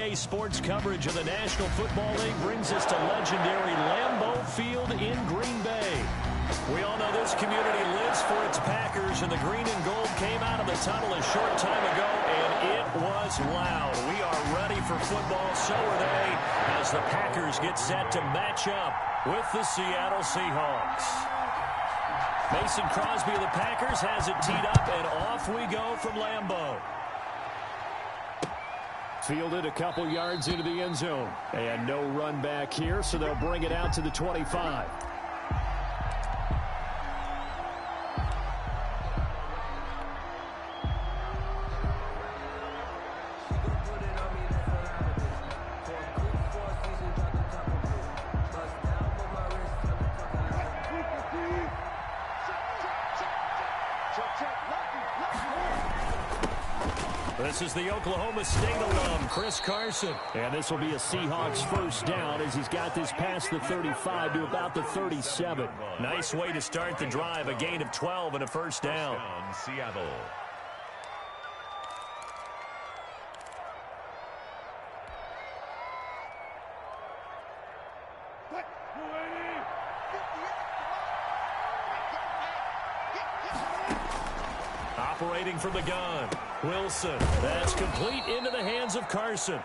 NBA sports coverage of the National Football League brings us to legendary Lambeau Field in Green Bay. We all know this community lives for its Packers, and the green and gold came out of the tunnel a short time ago, and it was loud. We are ready for football, so are they, as the Packers get set to match up with the Seattle Seahawks. Mason Crosby of the Packers has it teed up, and off we go from Lambeau. Fielded a couple yards into the end zone. And no run back here, so they'll bring it out to the 25. This is the Oklahoma State alum, Chris Carson. And this will be a Seahawks first down as he's got this past the 35 to about the 37. Nice way to start the drive, a gain of 12 and a first down. Seattle. Operating from the gun, Wilson. That's complete into the hands of Carson.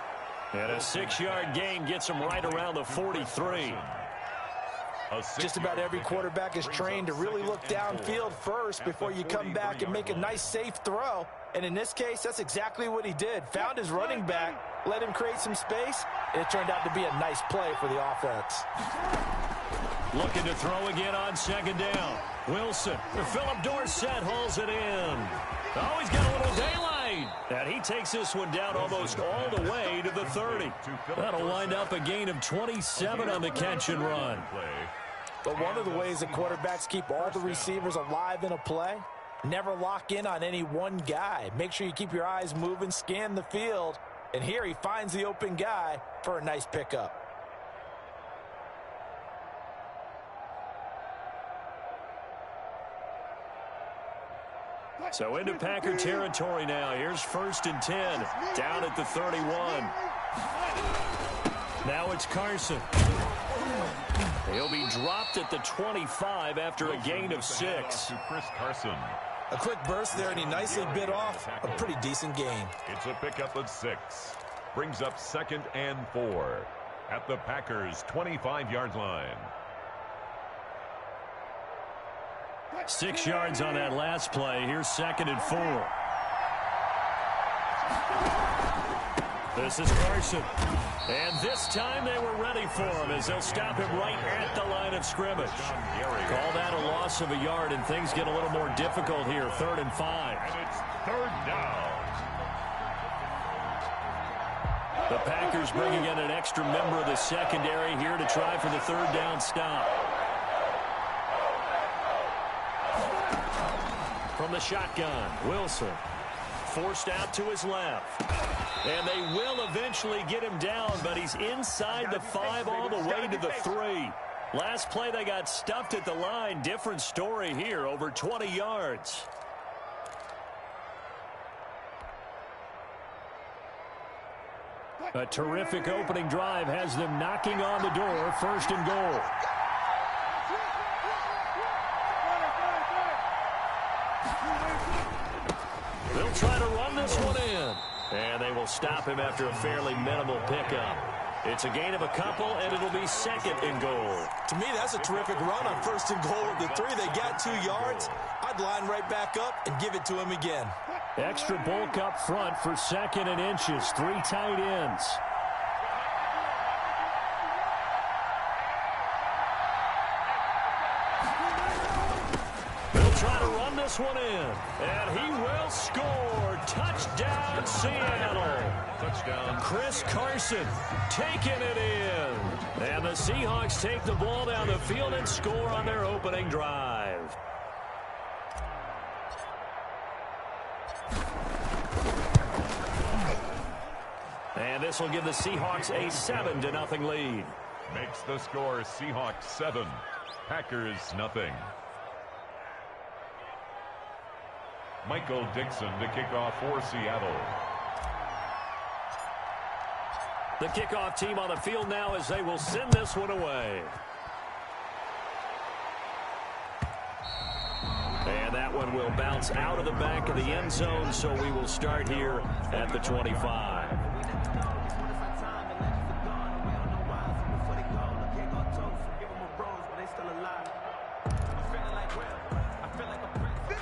And a 6-yard gain gets him right around the 43. Just about every quarterback is trained to really look downfield first before you come back and make a nice, safe throw. And in this case, that's exactly what he did. Found his running back, let him create some space, and it turned out to be a nice play for the offense. Looking to throw again on second down. Wilson. Philip Dorsett hauls it in. Oh, he's got a little daylight. And he takes this one down almost all the way to the 30. That'll wind up a gain of 27 on the catch and run. But one of the ways that quarterbacks keep all the receivers alive in a play, never lock in on any one guy. Make sure you keep your eyes moving, scan the field. And here he finds the open guy for a nice pickup. So into Packer territory now. Here's 1st and 10, down at the 31. Now it's Carson. He'll be dropped at the 25 after a gain of 6. Chris Carson. A quick burst there, and he nicely bit off a pretty decent gain. It's a pickup of 6. Brings up 2nd and 4 at the Packers' 25-yard line. 6 yards on that last play. Here's 2nd and 4. This is Carson. And this time they were ready for him as they'll stop him right at the line of scrimmage. Call that a loss of a yard, and things get a little more difficult here. 3rd and 5. And it's 3rd down. The Packers bringing in an extra member of the secondary here to try for the 3rd down stop. From the shotgun, Wilson forced out to his left. And they will eventually get him down, but he's inside the 5 all the way to the 3. Last play they got stuffed at the line. Different story here, over 20 yards. A terrific opening drive has them knocking on the door. 1st and goal. They'll try to run this one in. And they will stop him after a fairly minimal pickup. It's a gain of a couple, and it'll be 2nd and goal. To me, that's a terrific run on 1st and goal of the 3. They got 2 yards. I'd line right back up and give it to him again. Extra bulk up front for 2nd and inches. 3 tight ends. They'll try to run this one in. And he will score. Touchdown, Seattle. Touchdown. Chris Carson taking it in. And the Seahawks take the ball down the field and score on their opening drive. And this will give the Seahawks a 7-0 lead. Makes the score Seahawks 7, Packers nothing. Michael Dixon to kick off for Seattle. The kickoff team on the field now as they will send this one away. And that one will bounce out of the back of the end zone, so we will start here at the 25.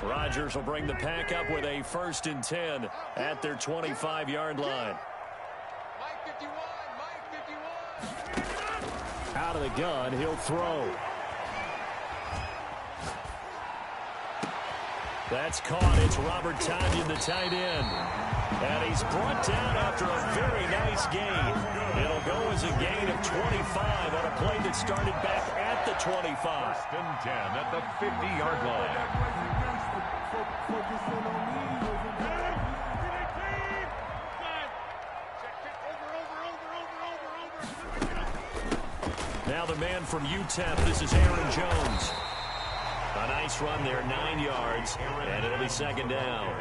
Rodgers will bring the pack up with a 1st and 10 at their 25-yard line. Out of the gun, he'll throw. That's caught. It's Robert Tonyan, the tight end. And he's brought down after a very nice gain. It'll go as a gain of 25 on a play that started back at the 25. 1st and 10 at the 50-yard line. Now the man from UTEP, this is Aaron Jones. A nice run there, 9 yards, and it'll be 2nd down.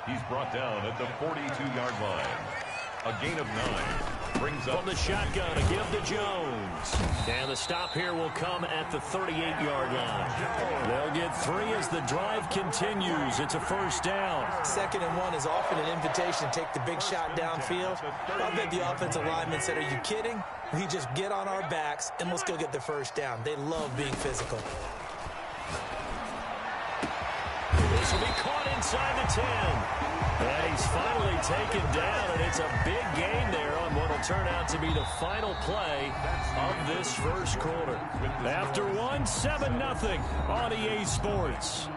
He's brought down at the 42-yard line. A gain of 9. Brings up from the shotgun, a give to Jones. And the stop here will come at the 38-yard line. They'll get 3 as the drive continues. It's a 1st down. 2nd and 1 is often an invitation to take the big shot downfield. I bet the offensive lineman said, are you kidding? We just get on our backs and let's go get the 1st down. They love being physical. This will be caught inside the 10. And he's finally taken down, and it's a big gain there on what will turn out to be the final play of this 1st quarter. After 1, 7-0 on EA Sports.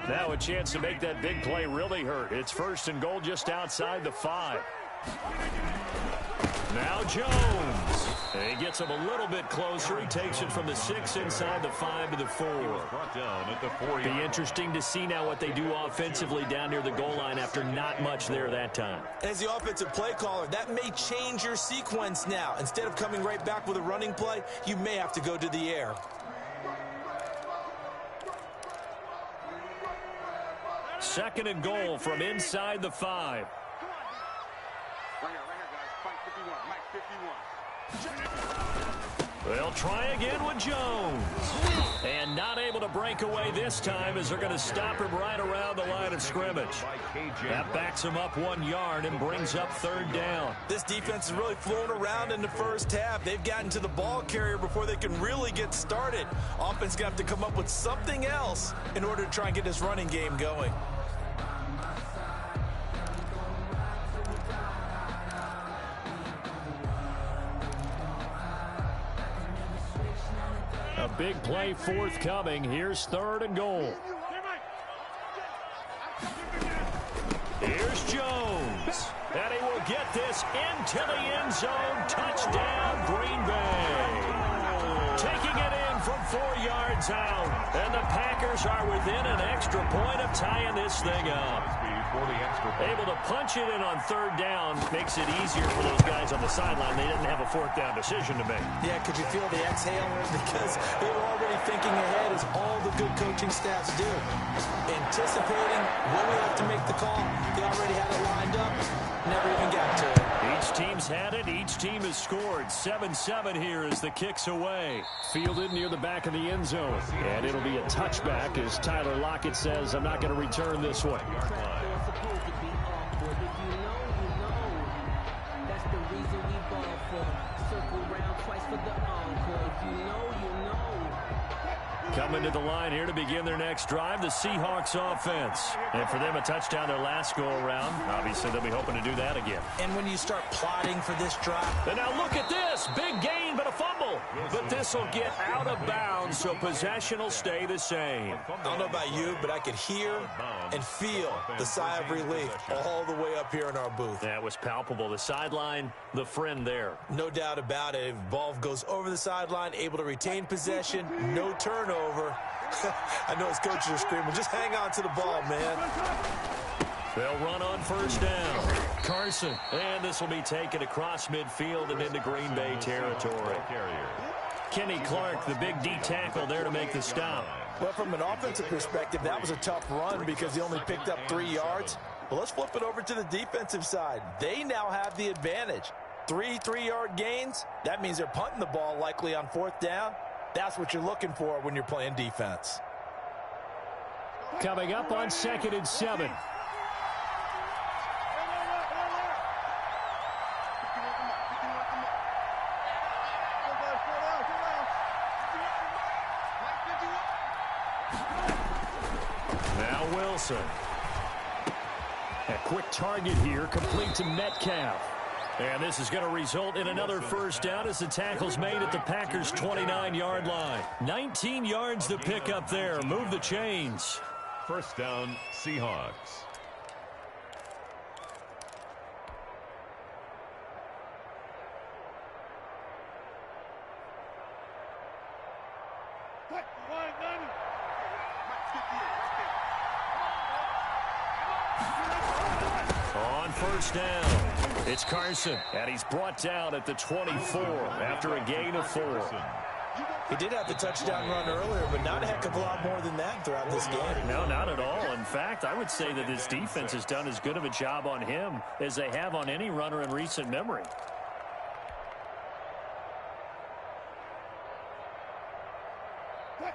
Now a chance to make that big play really hurt. It's 1st and goal just outside the 5. Now Jones. And he gets him a little bit closer. He takes it from the 6 inside the 5 to the 4. Brought down at the 4. Be interesting to see now what they do offensively down near the goal line after not much there that time. As the offensive play caller, that may change your sequence now. Instead of coming right back with a running play, you may have to go to the air. Second and goal from inside the 5. Right here, guys. Fight 51. Mike 51. They'll try again with Jones. And not able to break away this time as they're going to stop him right around the line of scrimmage. That backs him up 1 yard and brings up 3rd down. This defense is really flown around in the 1st half. They've gotten to the ball carrier before they can really get started. Offense going to have to come up with something else in order to try and get this running game going. A big play forthcoming. Here's 3rd and goal. Here's Jones. And he will get this into the end zone. Touchdown, Green Bay. Taking it in from 4 yards out. And the Packers are within an extra point of tying this thing up. Able to punch it in on 3rd down makes it easier for those guys on the sideline. They didn't have a 4th down decision to make. Yeah, could you feel the exhale? Because they were already thinking ahead, as all the good coaching staffs do. Anticipating when we have to make the call. They already had it lined up. Never even got to it. Each team's had it. Each team has scored. 7-7 here as the kick's away. Fielded near the back of the end zone. And it'll be a touchback as Tyler Lockett says, I'm not going to return this one. Coming to the line here to begin their next drive, the Seahawks offense. And for them, a touchdown their last go-around. Obviously, they'll be hoping to do that again. And when you start plotting for this drive. And now look at this. Big gain, but a fumble. But this will get out of bounds, so possession will stay the same. I don't know about you, but I could hear and feel the sigh of relief all the way up here in our booth. That was palpable. The sideline, the friend there. No doubt about it. If the ball goes over the sideline, able to retain possession, no turnover. I know his coaches are screaming, just hang on to the ball, man. They'll run on 1st down. Carson. And this will be taken across midfield and into Green Bay territory. Kenny Clark, the big D tackle there to make the stop. Well, from an offensive perspective, that was a tough run because he only picked up 3 yards. But let's flip it over to the defensive side. They now have the advantage. 3 3-yard gains, that means they're punting the ball likely on 4th down. That's what you're looking for when you're playing defense. Coming up on 2nd and 7. Now Wilson. A quick target here, complete to Metcalf. And this is going to result in another first down as the tackle's made at the Packers' 29-yard line. 19 yards to pick up there. Move the chains. First down, Seahawks. On first down, it's Carson, and he's brought down at the 24 after a gain of 4. He did have the touchdown run earlier, but not a heck of a lot more than that throughout this game. No, not at all. In fact, I would say that this defense has done as good of a job on him as they have on any runner in recent memory.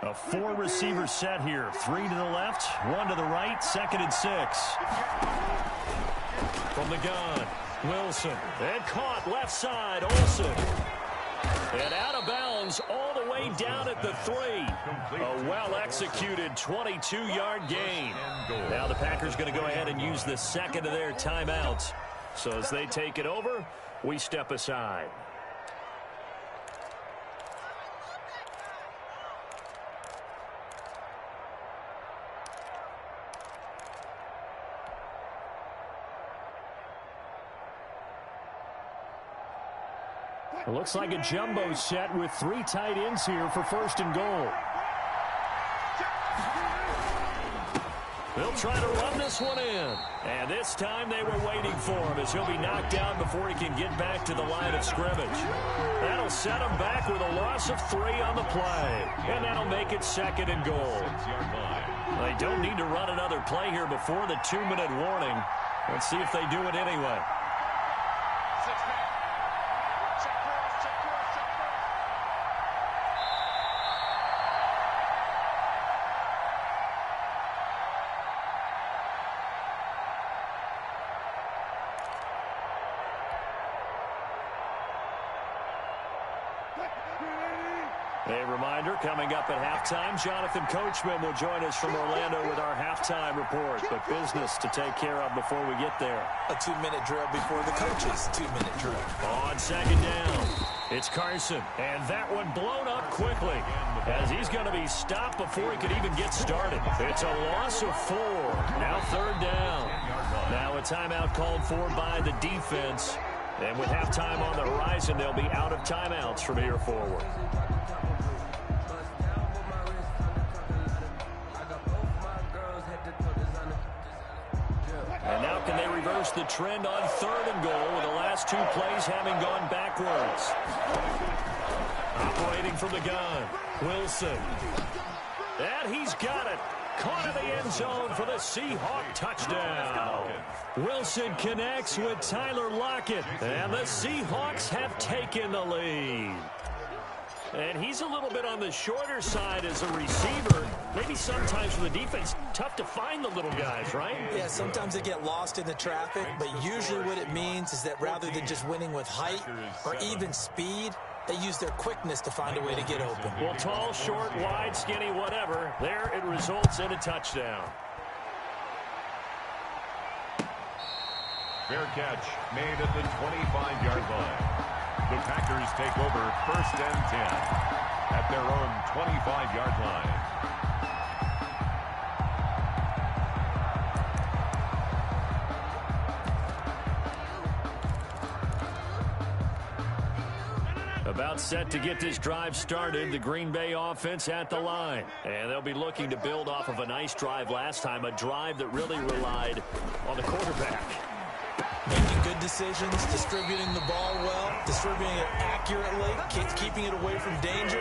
A 4-receiver set here. 3 to the left, 1 to the right, 2nd and 6. From the gun, Wilson. And caught left side, Olsen. And out of bounds all the way down at the 3. A well-executed 22-yard gain. Now the Packers going to go ahead and use the second of their timeouts. So as they take it over, we step aside. It looks like a jumbo set with 3 tight ends here for 1st and goal. They'll try to run this one in. And this time they were waiting for him as he'll be knocked down before he can get back to the line of scrimmage. That'll set him back with a loss of 3 on the play. And that'll make it 2nd and goal. They don't need to run another play here before the 2-minute warning. Let's see if they do it anyway. A reminder, coming up at halftime, Jonathan Coachman will join us from Orlando with our halftime report. But business to take care of before we get there. A 2-minute drill before the coaches' 2-minute drill. On 2nd down, it's Carson. And that one blown up quickly as he's going to be stopped before he could even get started. It's a loss of 4. Now 3rd down. Now a timeout called for by the defense. And with halftime on the horizon, they'll be out of timeouts from here forward. And now can they reverse the trend on 3rd and goal with the last 2 plays having gone backwards? Operating from the gun, Wilson. And he's got it. Caught in the end zone for the Seahawk touchdown. Wilson connects with Tyler Lockett. And the Seahawks have taken the lead. And he's a little bit on the shorter side as a receiver. Maybe sometimes for the defense, tough to find the little guys, right? Yeah, sometimes they get lost in the traffic, but usually what it means is that rather than just winning with height or even speed, they use their quickness to find a way to get open. Well, tall, short, wide, skinny, whatever, there it results in a touchdown. Fair catch made at the 25-yard line. The Packers take over 1st and 10 at their own 25-yard line. About set to get this drive started, the Green Bay offense at the line. And they'll be looking to build off of a nice drive last time, a drive that really relied on the quarterback. Making good decisions, distributing the ball well, distributing it accurately, keeping it away from danger.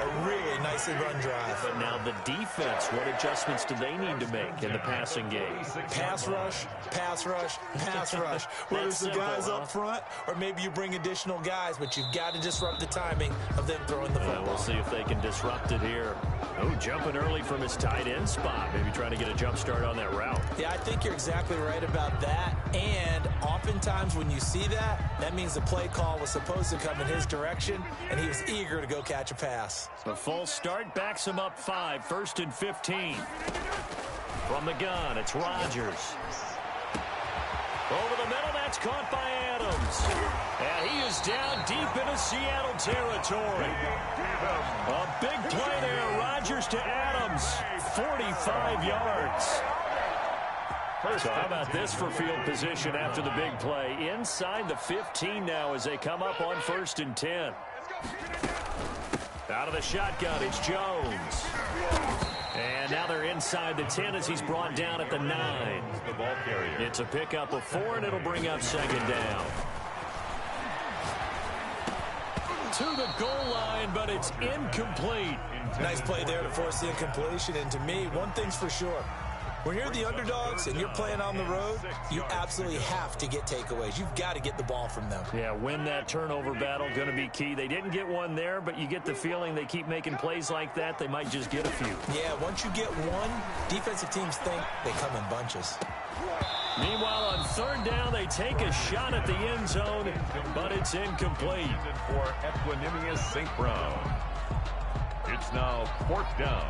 A really nicely run drive. But now the defense, what adjustments do they need to make in the passing game? Pass rush, pass rush, pass rush. Whether it's the guys up front or maybe you bring additional guys, but you've got to disrupt the timing of them throwing the football. We'll see if they can disrupt it here. Oh, jumping early from his tight end spot. Maybe trying to get a jump start on that route. Yeah, I think you're exactly right about that. And oftentimes when you see that, that means the play call was supposed to come in his direction, and he was eager to go catch a pass. The full start backs him up 5, 1st and 15. From the gun, it's Rodgers. Over the middle, that's caught by Adams. And he is down deep into Seattle territory. A big play there, Rodgers to Adams, 45 yards. So how about this for field position after the big play? Inside the 15 now as they come up on 1st and 10. Out of the shotgun, it's Jones. And now they're inside the 10 as he's brought down at the 9. The ball carrier. It's a pickup of 4, and it'll bring up 2nd down. To the goal line, but it's incomplete. Nice play there to force the incompletion. And to me, one thing's for sure. When you're the underdogs and you're playing on the road, you absolutely have to get takeaways. You've got to get the ball from them. Yeah, win that turnover battle, going to be key. They didn't get one there, but you get the feeling they keep making plays like that, they might just get a few. Yeah, once you get one, defensive teams think they come in bunches. Meanwhile, on 3rd down, they take a shot at the end zone, but it's incomplete. For Equanimous St. Brown. It's now 4th down.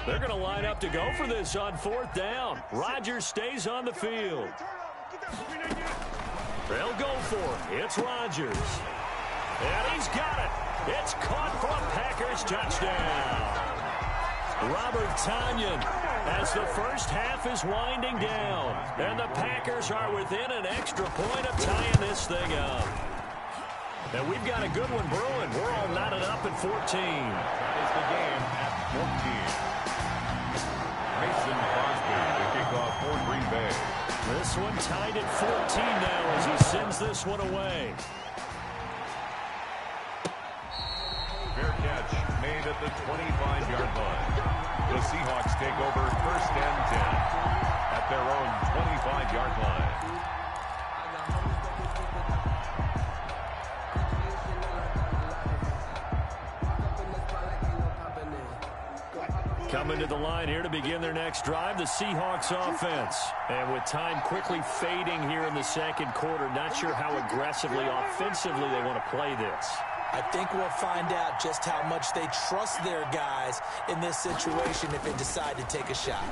They're going to line up to go for this on 4th down. Rodgers stays on the field. They'll go for it. It's Rodgers. And he's got it. It's caught for a Packers touchdown. Robert Tonyan as the first half is winding down. And the Packers are within an extra point of tying this thing up. And we've got a good one brewing. We're all knotted up at 14. That is the game at 14. Mason Crosby to kick off for Green Bay. This one tied at 14 now as he sends this one away. Fair catch made at the 25-yard line. The Seahawks take over 1st and 10 at their own 25-yard line. Coming to the line here to begin their next drive, the Seahawks offense. And with time quickly fading here in the 2nd quarter, not sure how aggressively, offensively they want to play this. I think we'll find out just how much they trust their guys in this situation if they decide to take a shot.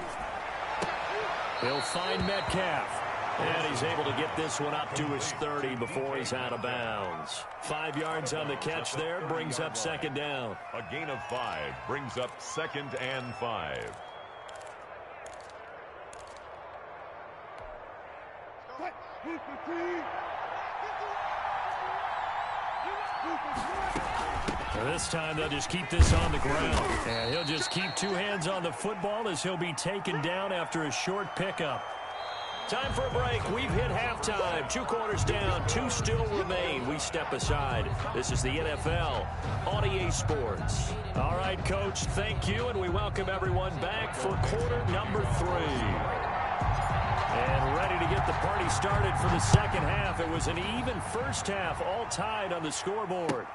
He'll find Metcalf. And he's able to get this one up to his 30 before he's out of bounds. 5 yards on the catch there, brings up 2nd down. A gain of 5 brings up 2nd and 5. And this time they'll just keep this on the ground. And he'll just keep 2 hands on the football as he'll be taken down after a short pickup. Time for a break. We've hit halftime. 2 quarters down. 2 still remain. We step aside. This is the NFL on EA Sports. All right, Coach, thank you, and we welcome everyone back for quarter number 3. And ready to get the party started for the 2nd half. It was an even first half, all tied on the scoreboard.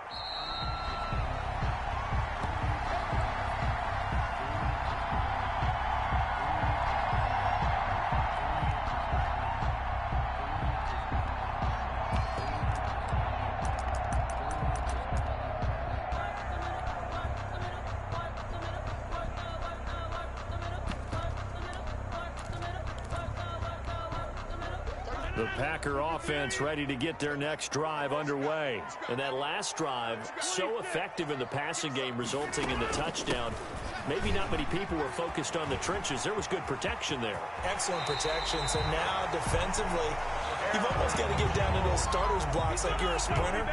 The Packer offense ready to get their next drive underway. And that last drive, so effective in the passing game, resulting in the touchdown. Maybe not many people were focused on the trenches. There was good protection there. Excellent protection. So now defensively, You've almost got to get down to those starters blocks like you're a sprinter.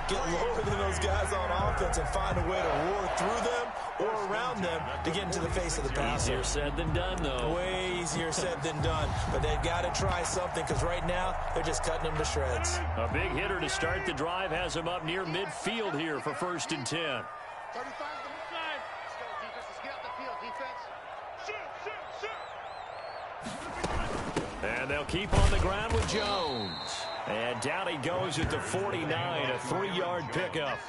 Get lower than those guys on offense and find a way to roar through them or around them to get into the face of the passer. Easier said than done, though. Way easier said than done. But they've got to try something because right now they're just cutting them to shreds. A big hitter to start the drive has him up near midfield here for 1st and 10. 35 to the side. Let's go, defense. Let's get out the field, defense. Shoot. And they'll keep on the ground with Jones. And down he goes at the 49, a 3-yard pickup.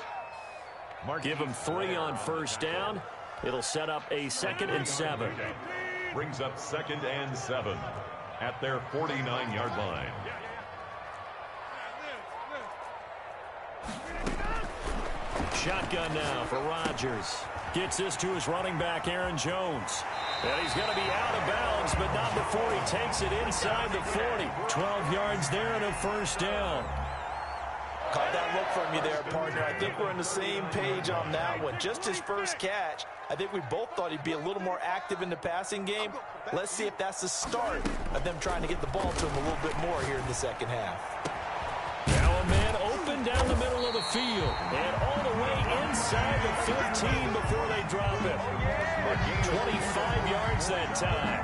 Give him 3 on 1st down. It'll set up a 2nd and 7. Brings up 2nd and 7 at their 49-yard line. Shotgun now for Rodgers. Gets this to his running back, Aaron Jones. And he's going to be out of bounds, but not before he takes it inside the 40. 12 yards there and a 1st down. Caught that look from you there, partner. I think we're on the same page on that one. Just his first catch. I think we both thought he'd be a little more active in the passing game. Let's see if that's the start of them trying to get the ball to him a little bit more here in the second half. Now a man open down the middle of the field. And all the way inside the 15 before they drop it. 25 yards that time.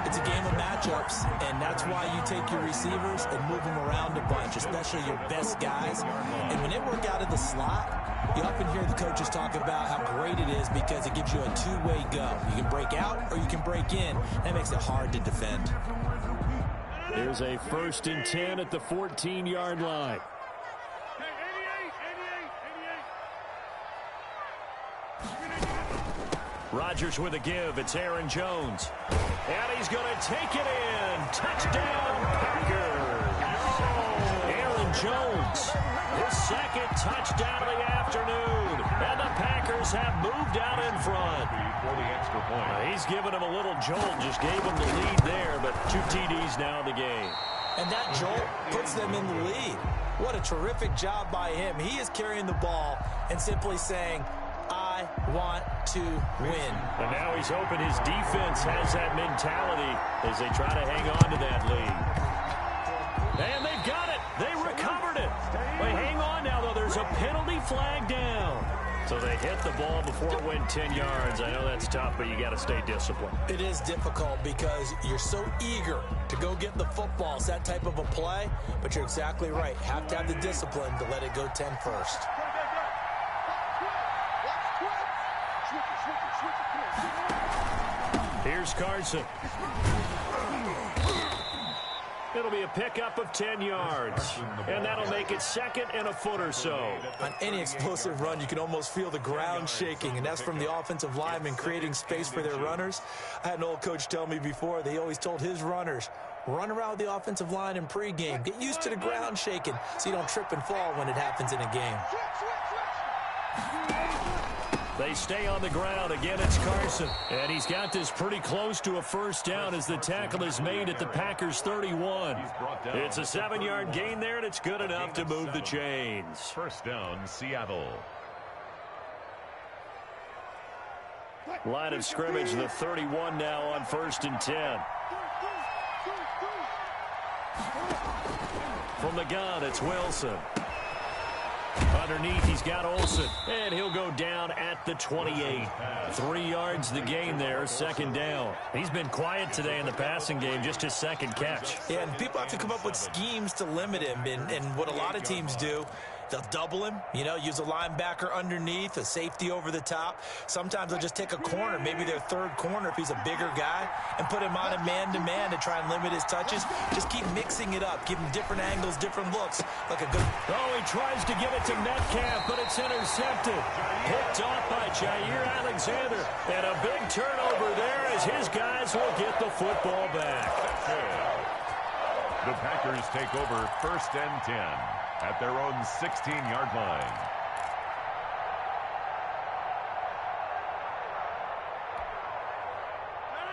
It's a game of matchups, and that's why you take your receivers and move them around a bunch, especially your best guys. And when they work out of the slot, you often hear the coaches talk about how great it is because it gives you a two-way go. You can break out or you can break in. That makes it hard to defend. Here's a 1st and 10 at the 14-yard line. Rodgers with a give. It's Aaron Jones. And he's going to take it in. Touchdown, Packers. Aaron Jones, his 2nd touchdown of the afternoon. And the Packers have moved out in front. For the extra point. He's given him a little jolt. Just gave him the lead there, but 2 TDs now in the game. And that jolt puts them in the lead. What a terrific job by him. He is carrying the ball and simply saying, I want to win. And now he's hoping his defense has that mentality as they try to hang on to that lead. And they've got it. They recovered it. But hang on now, though. There's a penalty flag down. So they hit the ball before it went 10 yards. I know that's tough, but you got to stay disciplined. It is difficult because you're so eager to go get the football. It's that type of a play, but you're exactly right. Have to have the discipline to let it go 10 first. Here's Carson. It'll be a pickup of 10 yards, and that'll make it 2nd and a foot or so. On any explosive run, you can almost feel the ground shaking, and that's from the offensive linemen creating space for their runners. I had an old coach tell me before, they always told his runners, run around the offensive line in pregame. Get used to the ground shaking so you don't trip and fall when it happens in a game. They stay on the ground. Again, it's Carson. And he's got this pretty close to a 1st down as the tackle is made at the Packers' 31. It's a 7-yard gain there, and it's good enough to move the chains. 1st down, Seattle. Line of scrimmage, the 31 now on 1st and 10. From the gun, it's Wilson. Underneath, he's got Olsen, and he'll go down at the 28. 3 yards the gain there, 2nd down. He's been quiet today in the passing game, just his 2nd catch. Yeah, and people have to come up with schemes to limit him, and what a lot of teams do, they'll double him, use a linebacker underneath, a safety over the top. Sometimes they'll just take a corner, maybe their 3rd corner if he's a bigger guy, and put him on a man-to-man to try and limit his touches. Just keep mixing it up, give him different angles, different looks, like a good... Oh, he tries to give it to Metcalf, but it's intercepted. Picked off by Jair Alexander, and a big turnover there as his guys will get the football back. The Packers take over 1st and 10 at their own 16-yard line.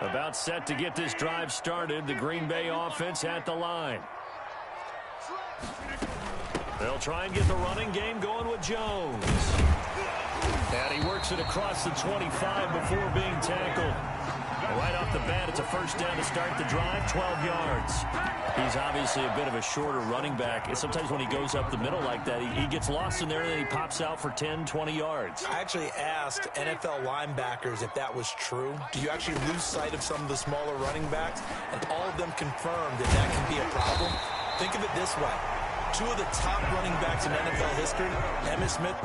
About set to get this drive started, the Green Bay offense at the line. They'll try and get the running game going with Jones. And he works it across the 25 before being tackled. Right off the bat, it's a first down to start the drive, 12 yards. He's obviously a bit of a shorter running back. And sometimes when he goes up the middle like that, he gets lost in there and then he pops out for 10, 20 yards. I actually asked NFL linebackers if that was true. Do you actually lose sight of some of the smaller running backs? And all of them confirmed that can be a problem. Think of it this way. Two of the top running backs in NFL history, Emmitt Smith.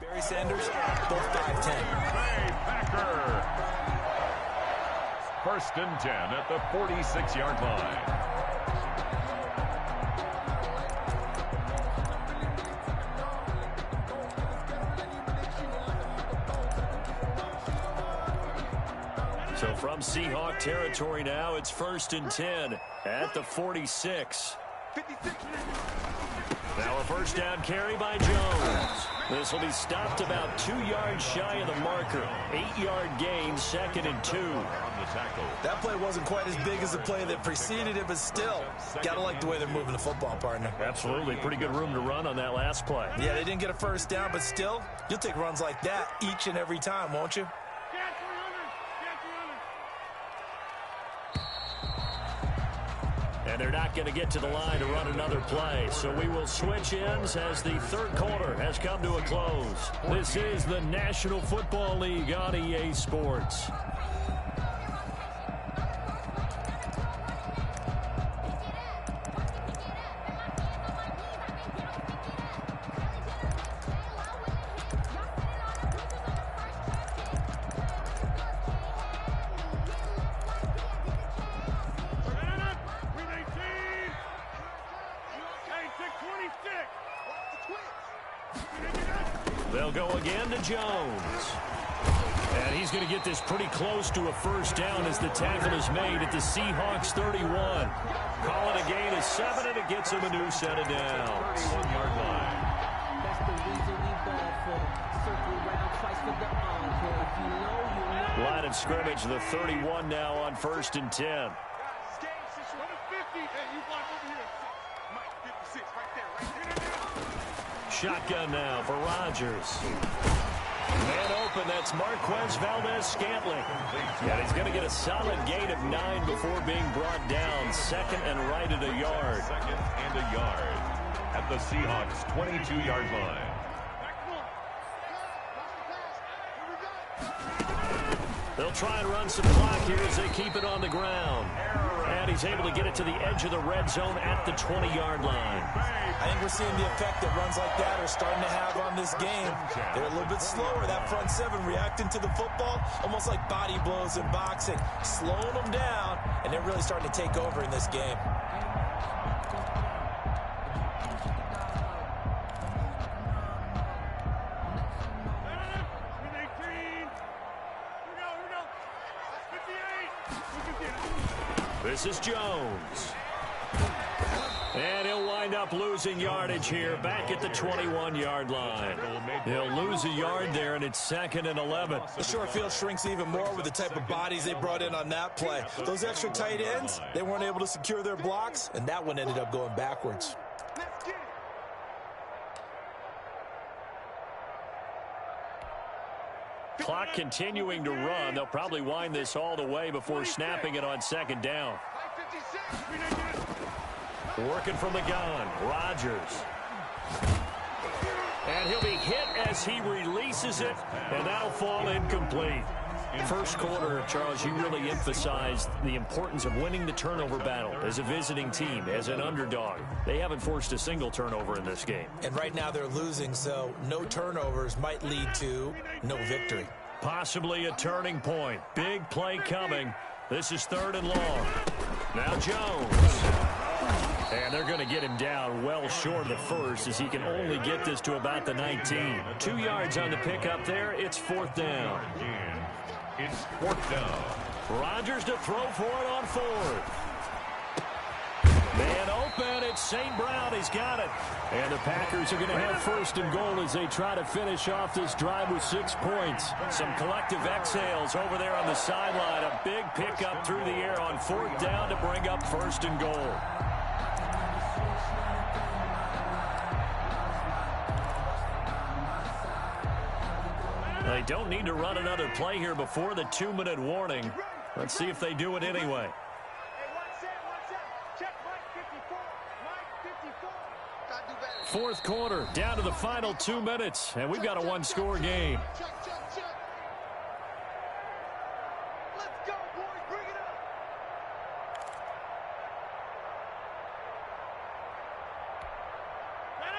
Barry Sanders, both 5'10". Hey, Packer. First and 10 at the 46-yard line. So from Seahawk territory now, it's first and 10 at the 46. Now a first down carry by Jones. This will be stopped about 2 yards shy of the marker. 8-yard gain, 2nd and 2. That play wasn't quite as big as the play that preceded it, but still, gotta like the way they're moving the football, partner. Absolutely. Pretty good room to run on that last play. Yeah, they didn't get a first down, but still, you'll take runs like that each and every time, won't you? And they're not going to get to the line to run another play. So we will switch ends as the third quarter has come to a close. This is the National Football League on EA Sports. They'll go again to Jones. And he's going to get this pretty close to a first down as the tackle is made at the Seahawks 31. Call it a gain of 7, and it gets him a new set of downs. 31-yard line. That's the reason we ball for. Circle around twice for the encore. If you know, you know. Line of scrimmage, the 31 now on first and 10. Shotgun now for Rodgers. Man open, that's Marquez Valdez-Scantling. And he's going to get a solid gain of 9 before being brought down. 2nd and right at a yard. 2nd and a yard at the Seahawks 22-yard line. They'll try and run some clock here as they keep it on the ground. And he's able to get it to the edge of the red zone at the 20-yard line. I think we're seeing the effect that runs like that are starting to have on this game. They're a little bit slower, that front seven, reacting to the football, almost like body blows in boxing, slowing them down, and they're really starting to take over in this game. This is Jones. And he'll wind up losing yardage here back at the 21-yard line. He'll lose a yard there, and it's 2nd and 11. The short field shrinks even more with the type of bodies they brought in on that play. Those extra tight ends, they weren't able to secure their blocks, and that one ended up going backwards. Clock continuing to run. They'll probably wind this all the way before snapping it on 2nd down. Working from the gun, Rodgers. And he'll be hit as he releases it, and that'll fall incomplete. First quarter, Charles, you really emphasized the importance of winning the turnover battle as a visiting team, as an underdog. They haven't forced a single turnover in this game. And right now they're losing, so no turnovers might lead to no victory. Possibly a turning point. Big play coming. This is 3rd and long. Now Jones. And they're going to get him down well short of the first as he can only get this to about the 19. 2 yards on the pickup there. It's 4th down. It's 4th down. Rodgers to throw for it on 4th. It's St. Brown. He's got it. And the Packers are going to have first and goal as they try to finish off this drive with 6 points. Some collective exhales over there on the sideline. A big pickup through the air on 4th down to bring up first and goal. They don't need to run another play here before the 2-minute warning. Let's see if they do it anyway. Fourth quarter, down to the final 2 minutes, and we've got a one-score game.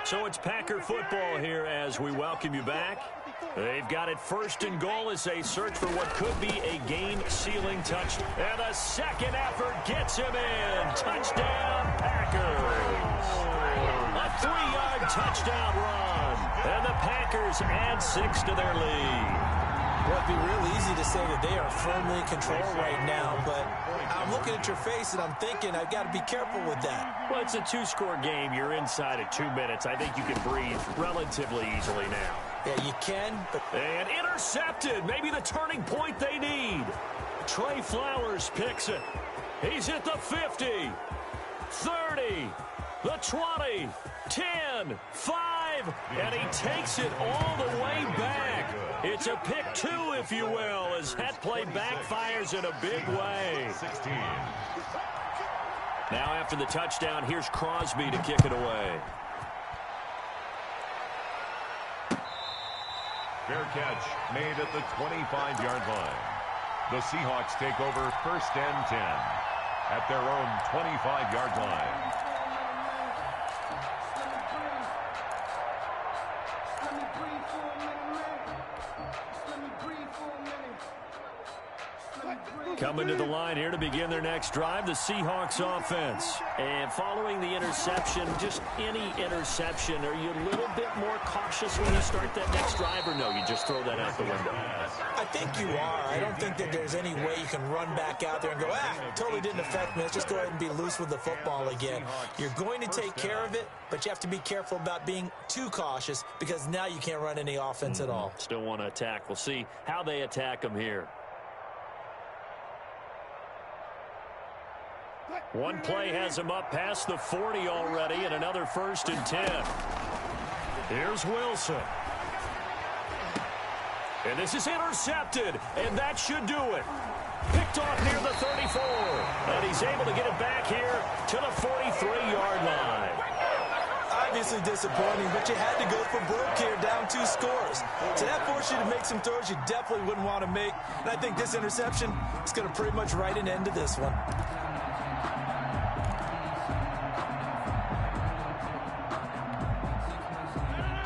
So it's Packer football here as we welcome you back. They've got it first and goal as they search for what could be a game-sealing touchdown. And a second effort gets him in. Touchdown, Packers. A 3-yard touchdown run. And the Packers add 6 to their lead. Well, it'd be real easy to say that they are firmly in control right now, but I'm looking at your face and I'm thinking I've got to be careful with that. Well, it's a 2-score game. You're inside of 2 minutes. I think you can breathe relatively easily now. Yeah, you can, but... And intercepted. Maybe the turning point they need. Trey Flowers picks it. He's at the 50, 30, the 20, 10, 5, and he takes it all the way back. It's a pick 2, if you will, as that play backfires in a big way. 16. Now after the touchdown, here's Crosby to kick it away. Fair catch made at the 25-yard line. The Seahawks take over first and 10 at their own 25-yard line. Coming to the line here to begin their next drive, the Seahawks offense. And following the interception, just any interception, are you a little bit more cautious when you start that next drive, or no, you just throw that out the window? I think you are. I don't think that there's any way you can run back out there and go, totally didn't affect me. Let's just go ahead and be loose with the football again. You're going to take care of it, but you have to be careful about being too cautious because now you can't run any offense at all. Still want to attack. We'll see how they attack them here. One play has him up past the 40 already, and another first and 10. Here's Wilson. And this is intercepted, and that should do it. Picked off near the 34, and he's able to get it back here to the 43-yard line. Obviously disappointing, but you had to go for broke here, down 2 scores. So that forced you to make some throws you definitely wouldn't want to make. And I think this interception is going to pretty much write an end to this one.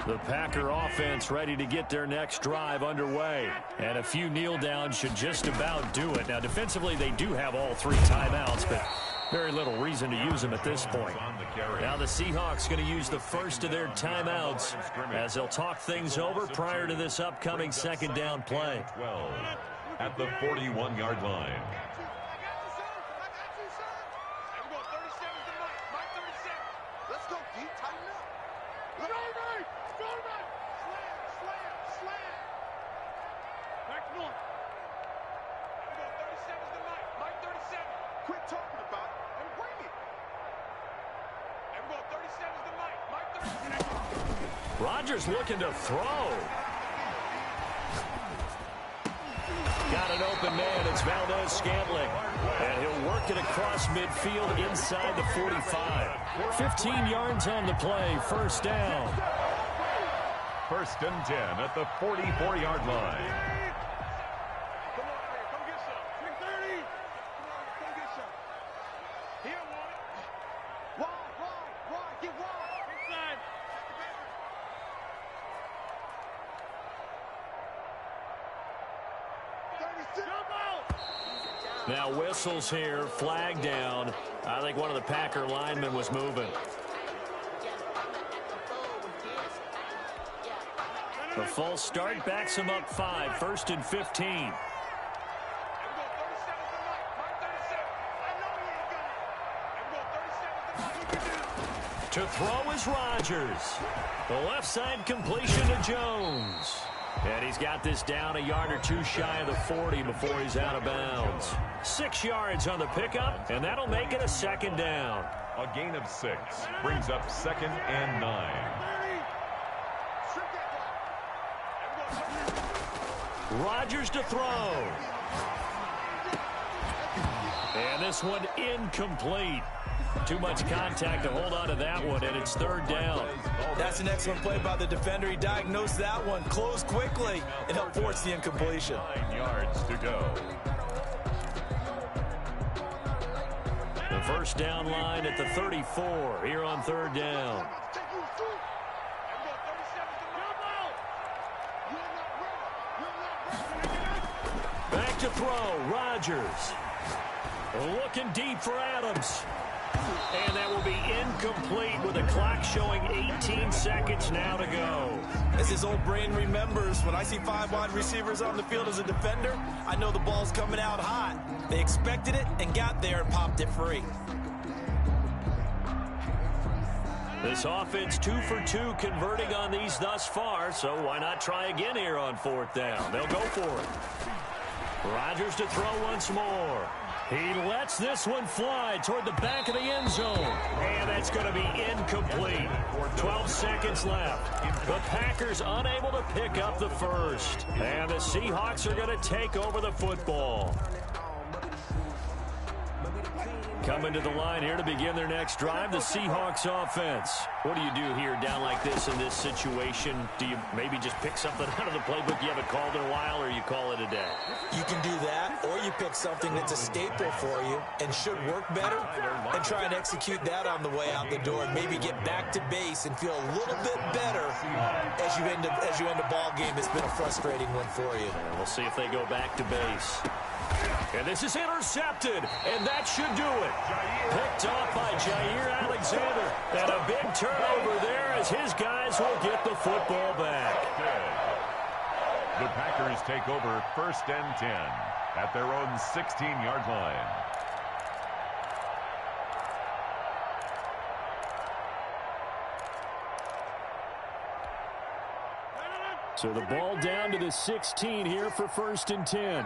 The Packer offense ready to get their next drive underway. And a few kneel downs should just about do it. Now, defensively, they do have all 3 timeouts, but very little reason to use them at this point. Now the Seahawks going to use the first of their timeouts as they'll talk things over prior to this upcoming second down play. 12 at the 41-yard line. Rodgers looking to throw. Got an open man. It's Valdez-Scantling. And he'll work it across midfield inside the 45. 15 yards on the play. First down. First and 10 at the 44-yard line. Now whistles here, flag down. I think one of the Packer linemen was moving. The false start backs him up 5, first and 15. To throw is Rodgers. The left side completion to Jones. And he's got this down a yard or two shy of the 40 before he's out of bounds. 6 yards on the pickup, and that'll make it a second down. A gain of 6 brings up 2nd and 9. Rodgers to throw. And this one incomplete. Too much contact to hold on to that one, and it's 3rd down. That's an excellent play by the defender. He diagnosed that one, closed quickly, and helped force the incompletion. 9 yards to go. The first down line at the 34 here on 3rd down. Back to throw, Rodgers. Looking deep for Adams. And that will be incomplete with the clock showing 18 seconds now to go. As his old brain remembers, when I see 5 wide receivers on the field as a defender, I know the ball's coming out hot. They expected it and got there and popped it free. This offense 2 for 2 converting on these thus far, so why not try again here on 4th down? They'll go for it. Rodgers to throw once more. He lets this one fly toward the back of the end zone. And that's going to be incomplete. 12 seconds left. The Packers unable to pick up the first. And the Seahawks are going to take over the football. Coming to the line here to begin their next drive, the Seahawks offense. What do you do here down like this in this situation? Do you maybe just pick something out of the playbook you haven't called in a while, or you call it a day? You can do that, or you pick something that's a staple for you and should work better and try and execute that on the way out the door and maybe get back to base and feel a little bit better as you end a ball game. It's been a frustrating one for you. And we'll see if they go back to base. And this is intercepted, and that should do it. Picked off by Jair Alexander. And a big turnover there as his guys will get the football back. The Packers take over 1st and 10 at their own 16-yard line. So the ball down to the 16 here for 1st and 10.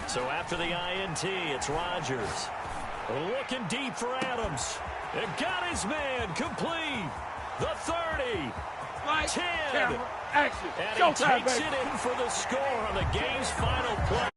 So after the INT, it's Rodgers. Looking deep for Adams. And got his man complete. The 30. 10. Action. And he takes it in for the score on the game's final play.